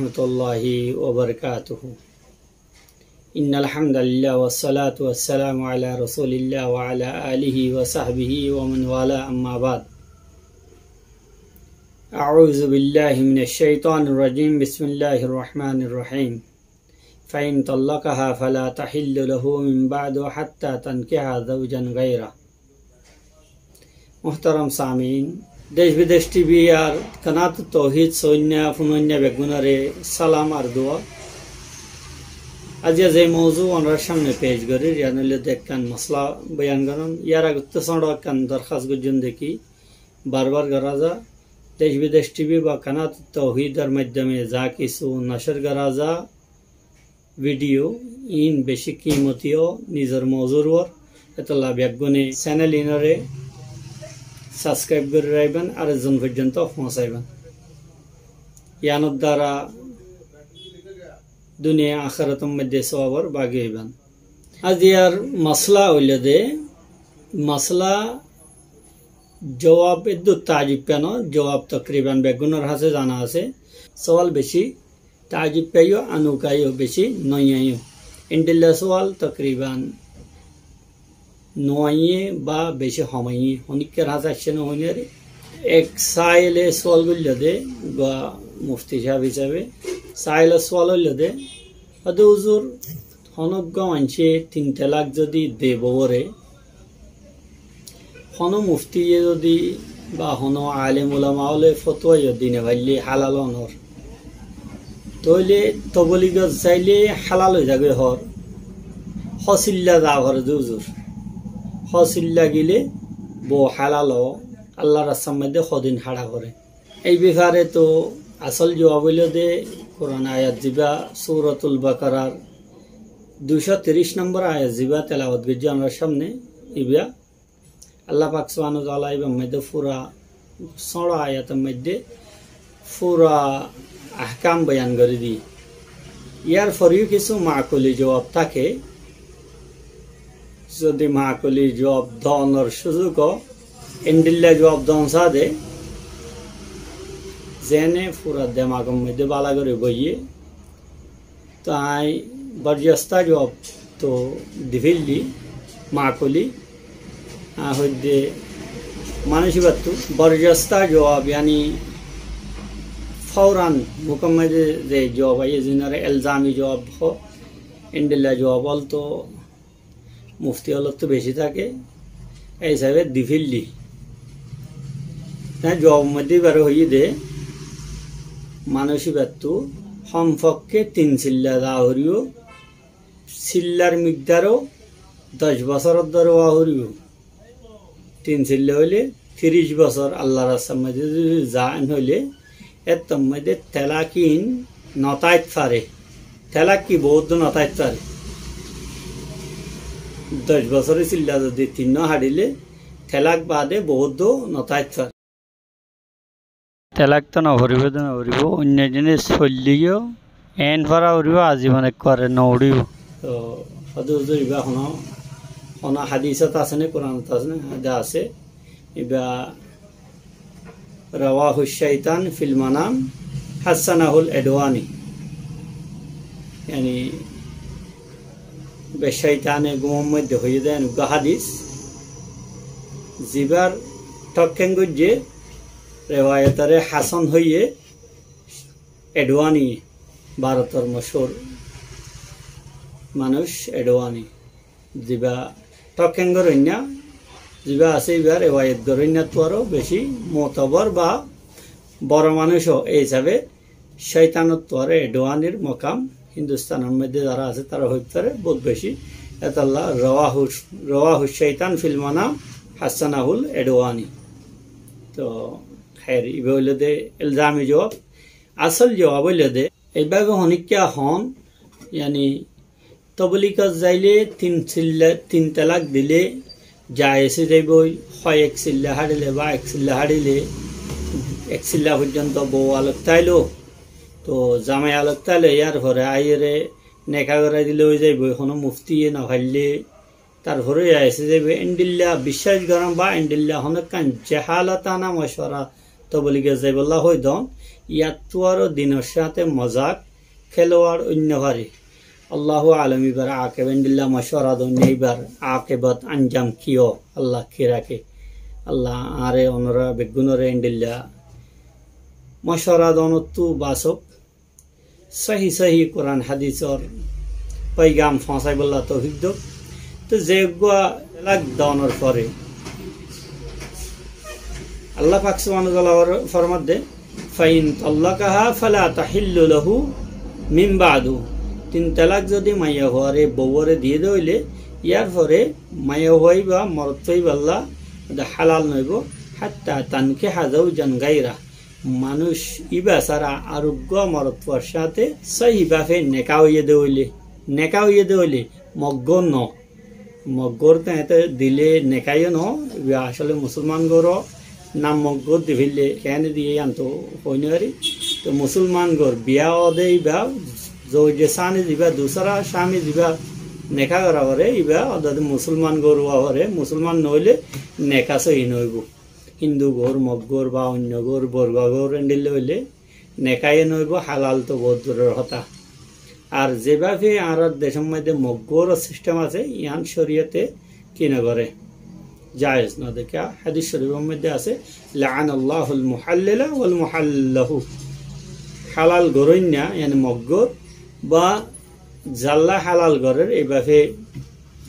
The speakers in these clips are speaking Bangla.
রহমতুল্লাহি ওয়া বারাকাতুহু। ইন্নাল হামদুলিল্লাহ ওয়াস সালাতু ওয়াস সালামু আলা রাসূলিল্লাহ ওয়া আলা আলিহি ওয়া সাহবিহি ওয়া মান ওয়ালা, আম্মা বাদ। আউযু বিল্লাহি মিনাশ শাইতানির রাজীম। বিসমিল্লাহির রহমানির রহিম। ফাইন তাল্লাকাহা ফালা তাহিল্লু লাহু মিন বা'দু হাত্তা তানকিহা যাওজান গায়রা। মুহতারাম সামিন, দেশ বিদেশ টিভি আর কানাত তৌহিদ সৈন্যা ফুনন্যা বেগুনারে সালাম আর দোয়া। আজ যে মৌজু ওনার সামনে পেশ করি ইয়ানুল দেখকান মসলা বয়ান করেন। ইয়ার আগে কান দরখাস্ত গুজন দেখি বারবার করা যা দেশ বিদেশ টিভি বা কানাত তৌহিদের মাধ্যমে যা কিছু নশর করা যা ভিডিও ইন বেশি কিমতীয় নিজের মৌজুর এতলা বেগুনে চ্যানেল ইনরে সাবস্ক্রাইব করে রাখবেন আর একজন পর্যন্ত পৌঁছাইবেন। ইয়ানোর দ্বারা দুনিয়া আখিরাতের মধ্যে সওয়াবের ভাগী হইবেন। আজ ইয়ার মাসলা হইল দে মাসলা জবাব এদু তাজিব কেন জবাব তকরিবান বেগুনের হাতে জানা আছে। সওয়াল বেশি তাজিব পাইও আনুকাইও বেশি নয়াইও। ইন্ডিল্লা সওয়াল তকরিবান নয়ে বা বেশি হমাইয়ে অনেকের হাতে আসছে না হইলে এক সাইলে সওয়াল করলে দে বা মুফতি সাহেব হিসাবে সাইলে সওয়াল হইলে দে হদে হুজুর হনজ্ঞ মানুষে 3 তালাক যদি দেবরে হন মুফতি যদি বা হন আলেম উলামা হলে ফতোয়া দিনে ভাইলে হালাল হনর তইলে তবলিগত চাইলে হালাল হয়ে যাবে হর হসিল্লা যা ঘরে যে হুজুর হসিল্লা গিলে বো হালাল আল্লাহ রাস্তার মধ্যে সদিন হাড়া করে। এই ব্যাপারে তো আসল জবাব হইল দে কোরআন আয়াত জিবা সূরাতুল বাকারার 230 নম্বর আয়াত জিবা তেলাওয়াত করছি আমার সামনে। ইবা আল্লাহ পাক সুবহানাহু ওয়া তাআলা এর মধ্যে পুরা 16 আয়াতের মধ্যে পুরা আহকাম বয়ান করে দি। ইয়ার পরেও কিছু মাকুলি জবাব থাকে। যদি মাকুলি জবাব দনের সুযোগ ইন্ডিল্লা জবাব দন সাদে জেনে পুরা দেমাগের মধ্যে বালা করে বইয়ে তাই বরজস্তা জবাব তো দিভিল্লি মাকুলি হইতে মানুষই বাত্তু বরজস্তা জবাব यानी फौरन मुकम्मल जे जवाब है जिन्हें इल्जामी जवाब हो इंडिल्ला जवाब हल तो मुफ्ती हल तो बेशी থাকে এই হিসাবে দিভিল্লি না জবাব মধ্যে বের হইয়ে দে মানসী বাত্তু সম্পর্কে 3 চিল্লা দাহরিও চিল্লার মিকদারও 10 বছরের ধরে ওয়াহরিও 3 চিল্লা হইলে 30 বছর আল্লাহ রাস্তার মধ্যে যান হইলে এর মধ্যে তেলাকিন নতাইত পারে তেলাকি বৌদ্ধ নতাইত পারে 10 বছরের চিল্লা যদি 3 হারিলে তেলাক বাদে বৌদ্ধ নতাইত পারে। তেলাক তো নভরিব অন্য জিনিস চলিও এন ভরা উড়িব আজীবনে করে নউড়িব। তো হদুজুর ইবা হন হাদিসত আছে না কোরআনত আছে না হাদা আছে ইবা রওয়াহু শাইতান ফিল মানাম হাসানাহুল এডওয়ানি यानी বেশাইতানে গুম মধ্যে হয়ে দেন হাদিস জিবার টকেঙ্গুজে রেওয়ায়তরে হাসান হইয়ে এডওয়ানি ভারতের মশহুর মানুষ এডওয়ানি জিবা টকেঙ্গরন্যা জিবা আছে এবার রেওয়ায়ত গরন্যা তো আরো বেশি মোতবর বা বড় মানুষও এই হিসাবে শয়তানত্ব আর এডওয়ানির মকাম হিন্দুস্তানের মধ্যে যারা আছে তারা হইতে পারে বহুত বেশি। এতাল্লাহ রওয়াহু শাইতান ফিল মানাম হাসানাহুল এডওয়ানি। তো খের ইবে হইলে দে ইলজামি জবাব। আসল জবাব হইলে দে এইভাবে হনিকা হন यानी তবলিগত যাইলে 3 তালাক দিলে জায়েজে যাইব হয় 1 চিল্লা হারিলে বা 1 চিল্লা হারিলে 1 চিল্লা পর্যন্ত বউ আলোক তাইলো তো জামাই আলোক তাইলে ইয়ার পরে আইরে নেকা করে দিলে হয়ে যাইব। এখনো মুফতি না ভাইলে তারপরে জায়েজে যাইব। ইন্ডিল্লা বিশ্বাস গরম বা ইন্ডিল্লা হনকান জাহালাতানা মশওয়ারা তবলিগত যাইবল্লাহ হই দন ইয়াতো আরো দিনের সাথে মজাক খেলোয়াড় অন্য ভারে আল্লাহ আলম এবার আকেবেন্দিল্লা মশওয়ারাদ এইবার আকেবত আঞ্জাম কিয় আল্লাহ কি রাখে আল্লাহ আরে অনরা বেগুনরে এন্ডিল্লা মশওয়ারাদ অনতু বাসক সহি সহি কোরআন হাদিসর पैगाम फसाई बोला तौफिक दो तो जेगुआ लाग दानर परे अल्लाह पाक सुब्हानाहु व तआला फरमात दे फाइन तल्लाकाहा फला ताहिल्लु लहु मिन बादु तीन तलाक जदि माया हरे बौरे दिए दइले यार परे माया हइबा मरद हइबा अल्लाह हालाल नइब हात्ता तानकिहा जाওজান गायरा मानुष इबा सारा आरोग्य मरद साथे सही भावे नेका हइए दइले नेका हइए दइले मग्गर न मग्गर तो दिले नेकायो न आसले मुसलमान गरो नाम मग्गर दिले कैन दिए आनतो होइनारी तो मुसलमान गर बिया अदे इबा जो जे साने दिबा दूसरा स्वामी दिबा नेका करा हरे इबा अदे मुसलमान गर हरे मुसलमान नइले नेका सही नइबो हिंदू घर मग्गर बा अन्य घर बर्गा घर एंडिले हइले नेकाय नइबो हालाल तो बहुत दूरेर हता और जेभावे आर देशेर मध्य मग्गर सिस्टेम आछे यान शरियते कि ना करे जायज ना देखा हादिस शरीफेर मध्य आछे लाआनाल्लाहुल मुहाल्लिला वल मुहाल्लाहु हालाल गरइन्या यानी मग्गर बा जाल्ला हालाल गरेर एभावे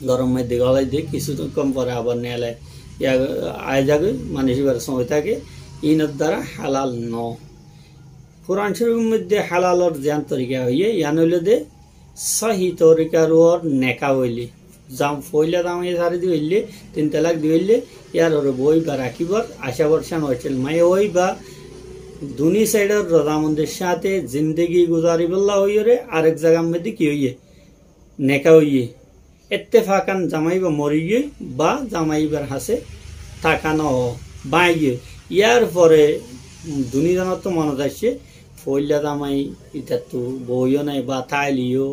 गरम मध्य गलाई दिए किछु कम परे आबार नेलाय या आय जागे मानुषेर समय थाके इनर द्वारा हालाल न कुरान शरीफेर मध्य हालालर ज्ञान तरीका हइए यान हइल दे सही तरीकार और नेका हइले जाम पयला दाम सारी दिले तीन तलाक दिले यार और बई बा राखिबर आशा बर्षान हइल माय हई बा दुनी साइडर रजामंदिर साथे जिंदगी गुजारी बल्ला हइए रे आरेक जायगार मध्य कि हइए नेका हइए इत्तेफाकान जामाई बा मरिए बा जामाईबार हासे टाका न बाइए यार परे दुनिया तो मन आसছে পয়লা জামাই এটা তো বইও নাই বা তাইলিও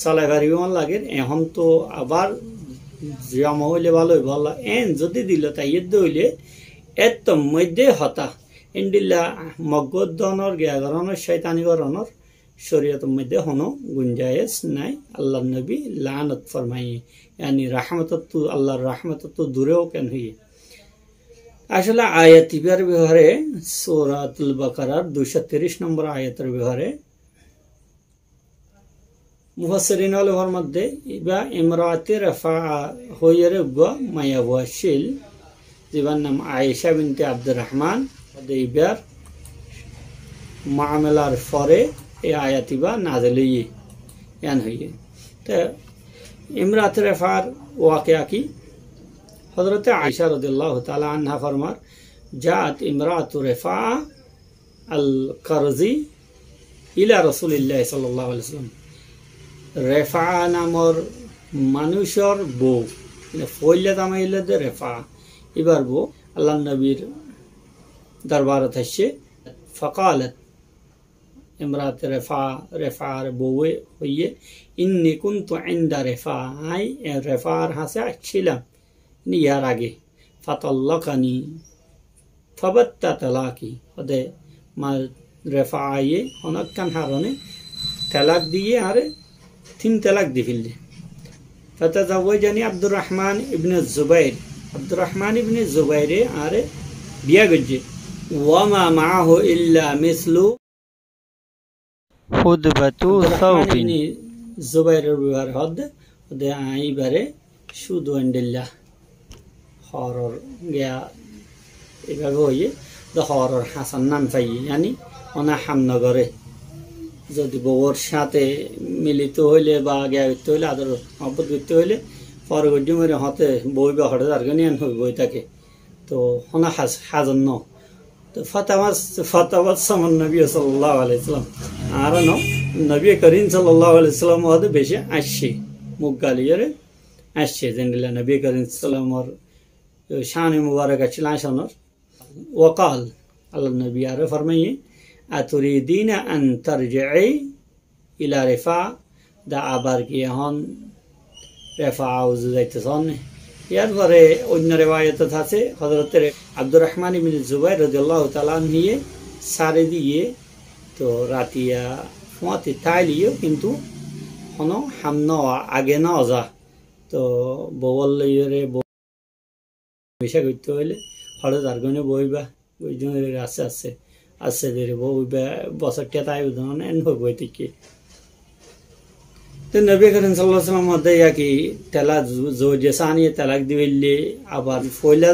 চালাই পারিব লাগে এখন তো আবার জামা হইলে ভালো ভালো এন যদি দিল তাই হইলে এত মধ্যে হতা ইন্দিল্লা মগদ্দনর জ্ঞাগরণর শয়তানিগরণর শরীয়তের মধ্যে হনো গুঞ্জায়েশ নাই আল্লাহর নবী লানত ফরমাই यानी रहमत तो আল্লাহর रहमत तो দূরেও কেন হইয়ে আসলে আয়াতিবার ব্যবহারে সূরাতুল বাকারার 230 নম্বর আয়াতের ব্যবহারে মুফাসসিরিন ওলামার মধ্যে ইবা ইমরাতে রাফা হইরে গো মায়া ওয়াশিল যার নাম আয়েশা বিনতে আব্দুর রহমান দেইবার মামলার পরে এই আয়াতিবা নাযিল হইয়ে ইয়ান হইয়ে তো ইমরাতে রাফার ওয়াকিয়া কি हज़रत आयशा रज़ियल्लाहु ताला अन्हा फरमार जात इमरातु रफ़ा अल कर्ज़ी इला रसूलिल्लाह सल्लल्लाहु अलैहि वसल्लम रफ़ा नामर मानुषर बो फैले दामाइले दे रफ़ा इबार बो अल्लाह नबीर दरबारत हशे फ़क़ालत इमरात रफ़ा बोवे होइए इन्नी कुन्तु इंदा रफ़ा आई रफ़ा हासे अच्छिलाम यार आगे फतल्लकनी फबत्ता तलाकी ओदे मा रेफा आइए अनक्कान हारने तलाक दिए आरे तीन तलाक दी फिल्ले फतज़व्वजनी अब्दुर्रहमान इब्न जुबैर आरे बिया गज्जे वमा माहु इल्ला मिस्लु खुदबतु सौबिन जुबैर बिहार हद ओदे आई बारे शुदु अंडिल्ला हरर गया एभाবে হইয়ে द हरर हासान नाम पाइए यानी ओना हाम नगरे যদি বউর সাথে মিলিত হইলে বা গিয়া হইতে হইলে আদর মহব্বত করতে হইলে পরবর্তী মেরে হতে বই বা হঠাৎ আর্গানিয়ান হই বই থাকে তো ওনা হাজন ন তো ফতাওয়াত সামান নবী সাল্লাল্লাহু আলাইহি সাল্লাম আর ন নবী করিম সাল্লাল্লাহু আলাইহি সাল্লাম ওদের বেশি আসছে মুখ গালিয়ে আসছে জেনলা নবী করিম সাল্লাল্লাহু शान मुबारक चिलाशनर वकाल अल्लाह नबी आरे फरमाइए अतुरीदीन अन तरजिई इला रफ़ा दा आबार की हन रफ़ा उजु जाइतेछन यार परे अन्य रिवायत আছে হযরত আব্দুর রহমান ইবনে জুবাইর রাদিয়াল্লাহু তাআলা আনহু সারে দিয়ে তো রাতিয়া ফুয়াতে তাইলিও কিন্তু কোনো হাম নেওয়া আগে না যা তো বল লইরে পয়সা করতে হইলে হঠাৎ আর কোনো বইবা ওই জন্য আছে আছে আছে ধরে বইবা বছরটা তাই উদাহরণ এন বই থেকে তো নবী করিম সাল্লাল্লাহু আলাইহি ওয়াসাল্লাম মধ্যে কি তেলা যে সানিয়ে তালাক দিলে আবার ফয়লা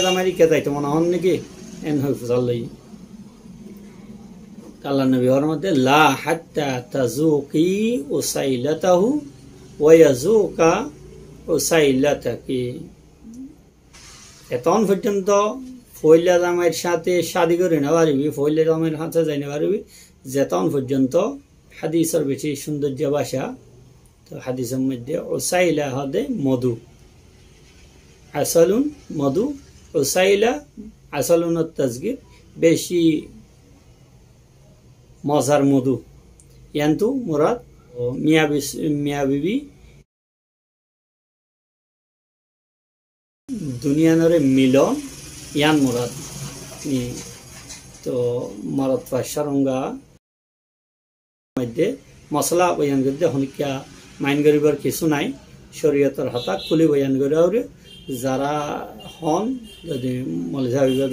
জামাইরে কে যাইতো মনে হন নাকি এন হই ফুজাল্লাই আল্লাহ নবী ওর মধ্যে লা হাত্তা তাজুকি উসাইলাতাহু ওয়া ইয়াজুকা উসাইলাতাকি এতন পর্যন্ত ফয়লা জামাইয়ের সাথে শাদি করে না পারবি ফয়লা জামাইয়ের হাতে যাই না পারবি যেতন পর্যন্ত হাদিসের বেশি সৌন্দর্য ভাষা তো হাদিসের মধ্যে উসাইলা হদে মধু আসলুন মধু উসাইলা আসলুন তাজগির বেশি মজার মধু ইয়ান্তু মুরাদ মিয়া বিবি দুনিয়ানরে মিলন ইয়ান মুরাদ তো মরদ পাশারঙ্গা মধ্যে মশলা বয়ান করতে হনিকা মাইন করিবার কিছু নাই শরীয়তের হাতা খুলি বয়ান করে আউরে যারা হন যদি মলিজা হইবা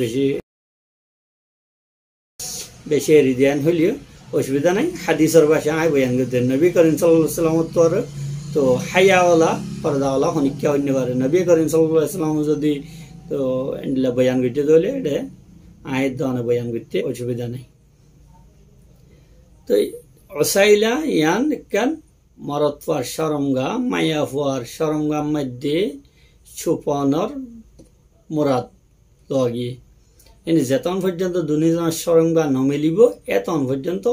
বেশি রিদিয়ান হইলেও অসুবিধা নাই হাদিসের ভাষা আই বয়ান করতে নবী করিম সাল্লাল্লাহু আলাইহি ওয়াসাল্লাম তো হায়াওয়ালা পর্দাওয়ালা হনিকা অন্য পারে নবী করিম সাল্লাল্লাহু আলাইহি ওয়াসাল্লাম যদি তো এন্ডলা বয়ান করতে দলে এটা আয়ের দনে বয়ান করতে অসুবিধা নাই তো উসাইলা ইয়ান কান মরদ ফার শরমগা মায়া ফার শরমগা মধ্যে ছুপানোর মুরাদ লাগি এনে যেতন পর্যন্ত দুনিজনের শরমগা নমিলিব এতন পর্যন্ত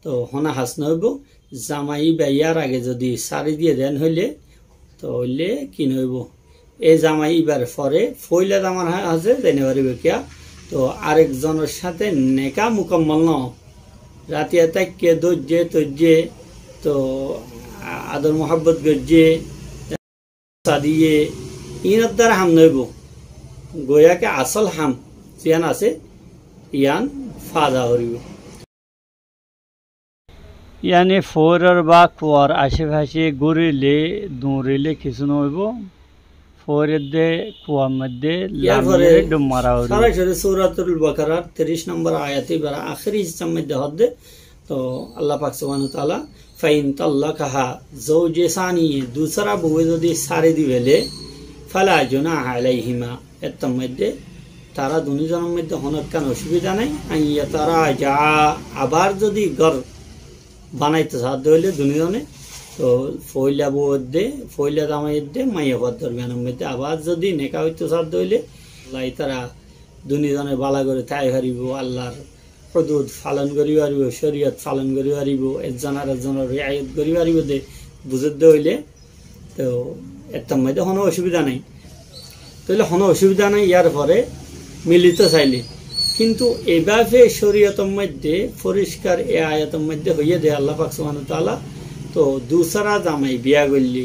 তো হনা হাস নইব জামাই বাইয়ার আগে যদি সারি দিয়ে দেন হইলে তো হইলে কি নইব এই জামাই ইবার পরে ফইলা জামার হাজে দেনে পারিব কিয়া তো আরেকজনের সাথে নেকা মুকম্মল ন রাতিয়া তাকে দর্জে তর্জে তো আদর মোহাব্বত গজ্জে সাদিয়ে ইনার দ্বারা হাম নইব গোয়াকে আসল হাম ইয়ান আছে ইয়ান ফাদা হরিব ইয়ানে ফোরের বা কুয়ার আশেপাশে ঘুরিলে দৌড়িলে কিছু নইব ফোরের দে কুয়ার মধ্যে ডুব মারা হরিব সরাসরি সূরাতুল বাকারার 30 নম্বর আয়াতে বারা আখেরি হিস্সার মধ্যে হদে তো আল্লাহ পাক সুবহানাহু ওয়া তাআলা ফাইন তাল্লাকাহা যাওজে সানি दूसरा বউ যদি সারি দিবেলে ফালা জুনাহা আলাইহিমা এত মধ্যে তারা দুনিজনের মধ্যে হনক কান অসুবিধা নাই আইয়া তারা যা আবার যদি ঘর বানাইতে সাধ্য হইলে দুনিজনে তো ফয়লা বউদে ফয়লা জামাইদে মাইয়া বাদ দরমিয়ানের মধ্যে আবার যদি নেকা হইতে সাধ্য হইলে আল্লাহ তারা দুনিজনে বালা করে তাই হারিব আল্লাহর হুদুদ পালন করি পারিব শরীয়ত পালন করি পারিব একজনের রিয়ায়ত করি পারিব দে বুঝতে হইলে তো এত মধ্যে কোনো অসুবিধা নাই তাহলে কোনো অসুবিধা নাই ইয়ার পরে মিলিত চাইলে কিন্তু এভাবে শরীয়তের মধ্যে পরিষ্কার এ আয়াতের মধ্যে হইয়া দেয় আল্লাহ পাক সুবহানাহু ওয়া তাআলা তো दूसरा জামাই বিয়া করলি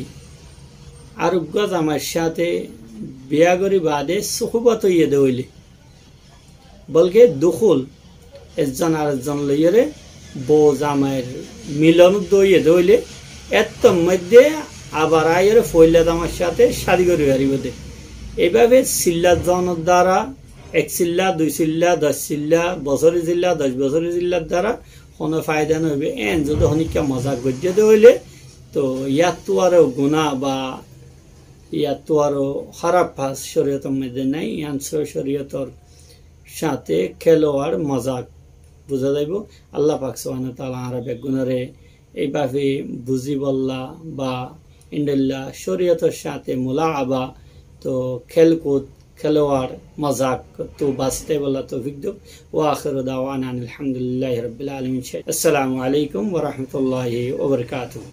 আরোগ্য জামাইয়ের সাথে বিয়া করি বাদে সুখবত হইয়া দে হইলে বলকে দুখুল একজন আরেকজন লইয়ারে বউ জামাইয়ের মিলন দইয়ে দইলে এত মধ্যে আবার আয়ের ফয়লা জামার সাথে শাদি করি পারিব দে এইভাবে সিল্লা জনের দ্বারা 1 চিল্লা 2 চিল্লা 10 চিল্লা বছরের চিল্লা 10 বছরের চিল্লার দ্বারা কোনো ফায়দা নইবে এন যদি হনিকা মজা গজ্জে দে হইলে তো ইয়াত তো আরো গুনাহ বা ইয়াত তো আরো খারাপ পাস শরীয়তের মধ্যে নাই ইয়ান শরীয়তর সাথে খেলোয়াড় মজাক বুঝা যাইব আল্লাহ পাক সুবহানাহু ওয়া তাআলা আর বেগুনরে এইভাবে বুঝি বললা বা ইনদাল্লাহ শরীয়তের সাথে মুলাআবা তো খেলকুদ খেলোয়াড় মজাক তো বাঁচতে বলা তৌফিক দাও ওয়া আখিরু দাওয়ানা আলহামদুলিল্লাহি রাব্বিল আলামিন আসসালামু আলাইকুম ওয়া রাহমাতুল্লাহি ওয়া বারাকাতুহু।